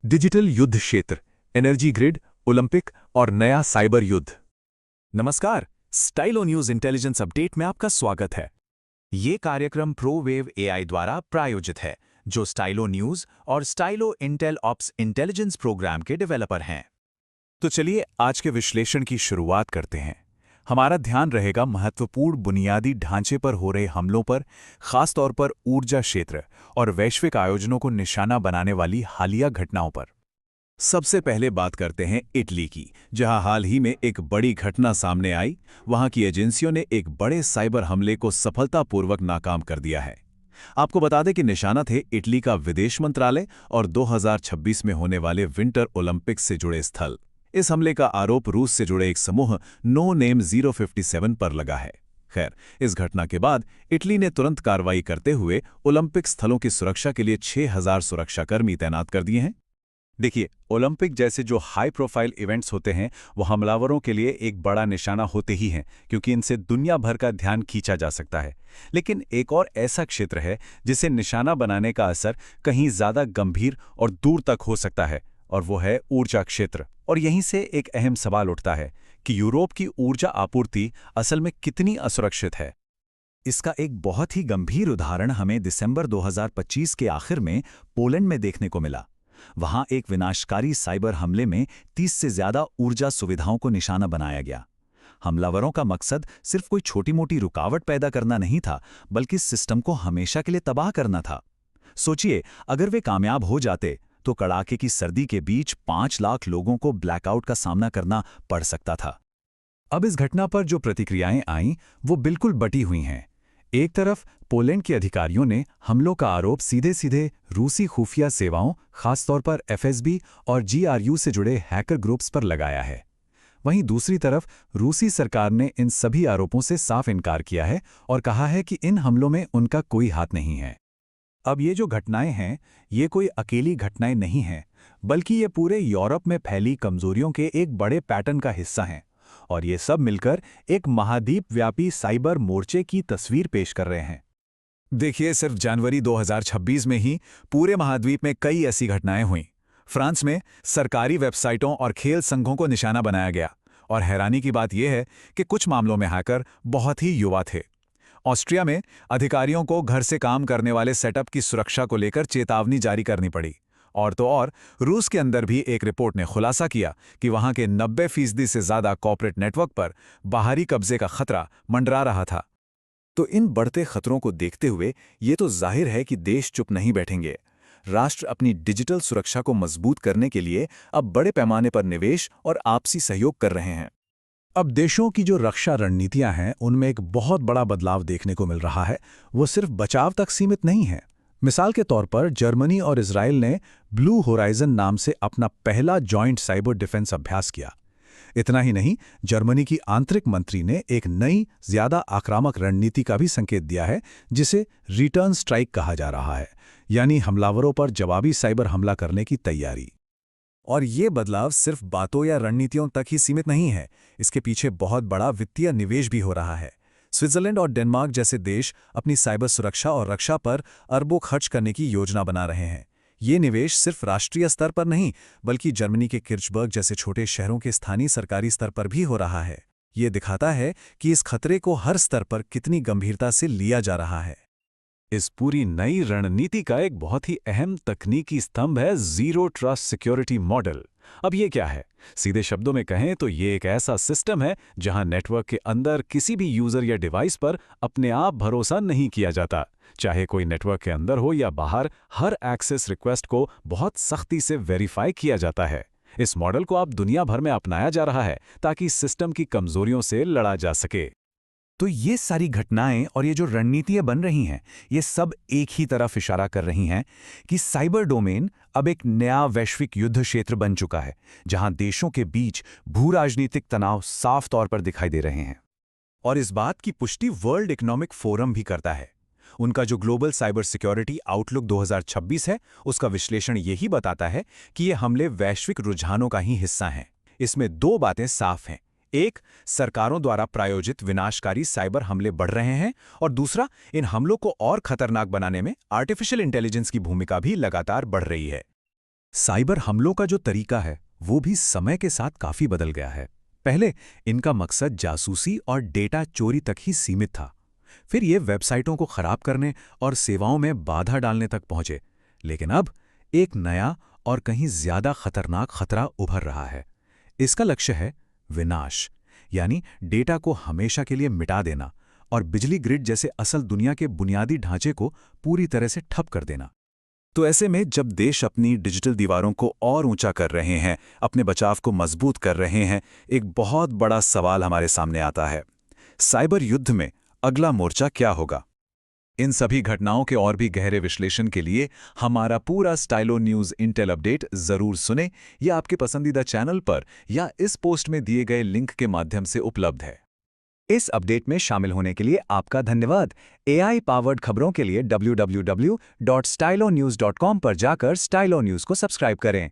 Digital युद्ध क्षेत्र, energy grid, Olympic और नया साइबर युद्ध। नमस्कार, स्टाइलो न्यूज इंटेलिजेंस अपडेट में आपका स्वागत है। ये कार्यक्रम प्रोवेव एआई द्वारा प्रायोजित है, जो स्टाइलो न्यूज और Stylo Intel ops intelligence programme के डेवलपर हैं। तो चलिए आज के विश्लेषण की शुरुआत करते हैं। हमारा ध्यान रहेगा महत्वपूर्ण बुनियादी ढांचे पर हो रहे हमलों पर, खासतौर पर ऊर्जा क्षेत्र और वैश्विक आयोजनों को निशाना बनाने वाली हालिया घटनाओं पर। सबसे पहले बात करते हैं इटली की, जहां हाल ही में एक बड़ी घटना सामने आई। वहां की एजेंसियों ने एक बड़े साइबर हमले को सफलतापूर्वक नाकाम कर दिया है। आपको बता दें कि निशाना थे इटली का विदेश मंत्रालय और 2026 में होने वाले विंटर ओलंपिक्स से जुड़े स्थल। इस हमले का आरोप रूस से जुड़े एक समूह नो नेम 057 पर लगा है। खैर, इस घटना के बाद इटली ने तुरंत कार्रवाई करते हुए ओलंपिक स्थलों की सुरक्षा के लिए 6000 सुरक्षाकर्मी तैनात कर दिए हैं। देखिए, ओलंपिक जैसे जो हाई प्रोफाइल इवेंट्स होते हैं, वो हमलावरों के लिए एक बड़ा निशाना होते ही हैं, क्योंकि इनसे दुनिया भर का ध्यान खींचा जा सकता है। लेकिन एक और ऐसा क्षेत्र है जिसे निशाना बनाने का असर कहीं ज्यादा गंभीर और दूर तक हो सकता है, और वो है ऊर्जा क्षेत्र। और यहीं से एक अहम सवाल उठता है कि यूरोप की ऊर्जा आपूर्ति असल में कितनी असुरक्षित है। इसका एक बहुत ही गंभीर उदाहरण हमें दिसंबर 2025 के आखिर में पोलैंड में देखने को मिला। वहां एक विनाशकारी साइबर हमले में 30 से ज्यादा ऊर्जा सुविधाओं को निशाना बनाया गया। हमलावरों का मकसद सिर्फ कोई छोटी-मोटी रुकावट पैदा करना नहीं था, बल्कि सिस्टम को हमेशा के लिए तबाह करना था। सोचिए, अगर वे कामयाब हो जाते तो कड़ाके की सर्दी के बीच 5 लाख लोगों को ब्लैकआउट का सामना करना पड़ सकता था। अब इस घटना पर जो प्रतिक्रियाएं आईं, वो बिल्कुल बटी हुई हैं। एक तरफ पोलैंड के अधिकारियों ने हमलों का आरोप सीधे सीधे रूसी खुफिया सेवाओं, खासतौर पर एफएसबी और जीआरयू से जुड़े हैकर ग्रुप्स पर लगाया है। वहीं दूसरी तरफ रूसी सरकार ने इन सभी आरोपों से साफ इनकार किया है और कहा है कि इन हमलों में उनका कोई हाथ नहीं है। अब ये जो घटनाएं हैं, ये कोई अकेली घटनाएं नहीं हैं, बल्कि ये पूरे यूरोप में फैली कमजोरियों के एक बड़े पैटर्न का हिस्सा हैं। और ये सब मिलकर एक महाद्वीप व्यापी साइबर मोर्चे की तस्वीर पेश कर रहे हैं। देखिए, सिर्फ जनवरी 2026 में ही पूरे महाद्वीप में कई ऐसी घटनाएं हुईं। फ्रांस में सरकारी वेबसाइटों और खेल संघों को निशाना बनाया गया, और हैरानी की बात यह है कि कुछ मामलों में हैकर बहुत ही युवा थे। ऑस्ट्रिया में अधिकारियों को घर से काम करने वाले सेटअप की सुरक्षा को लेकर चेतावनी जारी करनी पड़ी। और तो और, रूस के अंदर भी एक रिपोर्ट ने खुलासा किया कि वहां के 90% से ज्यादा कॉर्पोरेट नेटवर्क पर बाहरी कब्जे का खतरा मंडरा रहा था। तो इन बढ़ते खतरों को देखते हुए ये तो जाहिर है कि देश चुप नहीं बैठेंगे। राष्ट्र अपनी डिजिटल सुरक्षा को मजबूत करने के लिए अब बड़े पैमाने पर निवेश और आपसी सहयोग कर रहे हैं। अब देशों की जो रक्षा रणनीतियां हैं, उनमें एक बहुत बड़ा बदलाव देखने को मिल रहा है। वो सिर्फ बचाव तक सीमित नहीं है। मिसाल के तौर पर जर्मनी और इजराइल ने ब्लू होराइजन नाम से अपना पहला जॉइंट साइबर डिफेंस अभ्यास किया। इतना ही नहीं, जर्मनी की आंतरिक मंत्री ने एक नई, ज्यादा आक्रामक रणनीति का भी संकेत दिया है, जिसे रिटर्न स्ट्राइक कहा जा रहा है, यानी हमलावरों पर जवाबी साइबर हमला करने की तैयारी। और ये बदलाव सिर्फ बातों या रणनीतियों तक ही सीमित नहीं है। इसके पीछे बहुत बड़ा वित्तीय निवेश भी हो रहा है। स्विट्जरलैंड और डेनमार्क जैसे देश अपनी साइबर सुरक्षा और रक्षा पर अरबों खर्च करने की योजना बना रहे हैं। ये निवेश सिर्फ राष्ट्रीय स्तर पर नहीं, बल्कि जर्मनी के किर्चबर्ग जैसे छोटे शहरों के स्थानीय सरकारी स्तर पर भी हो रहा है। ये दिखाता है कि इस खतरे को हर स्तर पर कितनी गंभीरता से लिया जा रहा है। इस पूरी नई रणनीति का एक बहुत ही अहम तकनीकी स्तंभ है जीरो ट्रस्ट सिक्योरिटी मॉडल। अब ये क्या है? सीधे शब्दों में कहें तो ये एक ऐसा सिस्टम है जहां नेटवर्क के अंदर किसी भी यूजर या डिवाइस पर अपने आप भरोसा नहीं किया जाता। चाहे कोई नेटवर्क के अंदर हो या बाहर, हर एक्सेस रिक्वेस्ट को बहुत सख्ती से वेरीफाई किया जाता है। इस मॉडल को अब दुनिया भर में अपनाया जा रहा है ताकि सिस्टम की कमजोरियों से लड़ा जा सके। तो ये सारी घटनाएं और ये जो रणनीतियां बन रही हैं, ये सब एक ही तरफ इशारा कर रही हैं कि साइबर डोमेन अब एक नया वैश्विक युद्ध क्षेत्र बन चुका है, जहां देशों के बीच भू-राजनीतिक तनाव साफ तौर पर दिखाई दे रहे हैं। और इस बात की पुष्टि वर्ल्ड इकोनॉमिक फोरम भी करता है। उनका जो ग्लोबल साइबर सिक्योरिटी आउटलुक 2026 है, उसका विश्लेषण यही बताता है कि ये हमले वैश्विक रुझानों का ही हिस्सा हैं। इसमें दो बातें साफ हैं। एक, सरकारों द्वारा प्रायोजित विनाशकारी साइबर हमले बढ़ रहे हैं, और दूसरा, इन हमलों को और खतरनाक बनाने में आर्टिफिशियल इंटेलिजेंस की भूमिका भी लगातार बढ़ रही है। साइबर हमलों का जो तरीका है वो भी समय के साथ काफी बदल गया है। पहले इनका मकसद जासूसी और डेटा चोरी तक ही सीमित था। फिर ये वेबसाइटों को खराब करने और सेवाओं में बाधा डालने तक पहुंचे। लेकिन अब एक नया और कहीं ज्यादा खतरनाक खतरा उभर रहा है। इसका लक्ष्य है विनाश, यानी डेटा को हमेशा के लिए मिटा देना और बिजली ग्रिड जैसे असल दुनिया के बुनियादी ढांचे को पूरी तरह से ठप कर देना। तो ऐसे में जब देश अपनी डिजिटल दीवारों को और ऊंचा कर रहे हैं, अपने बचाव को मजबूत कर रहे हैं, एक बहुत बड़ा सवाल हमारे सामने आता है। साइबर युद्ध में अगला मोर्चा क्या होगा? इन सभी घटनाओं के और भी गहरे विश्लेषण के लिए हमारा पूरा स्टाइलो न्यूज़ इंटेल अपडेट जरूर सुने। यह आपके पसंदीदा चैनल पर या इस पोस्ट में दिए गए लिंक के माध्यम से उपलब्ध है। इस अपडेट में शामिल होने के लिए आपका धन्यवाद। AI पावर्ड खबरों के लिए www.stylonews.com पर जाकर स्टाइलो न्यूज़ को सब्सक्राइब करें।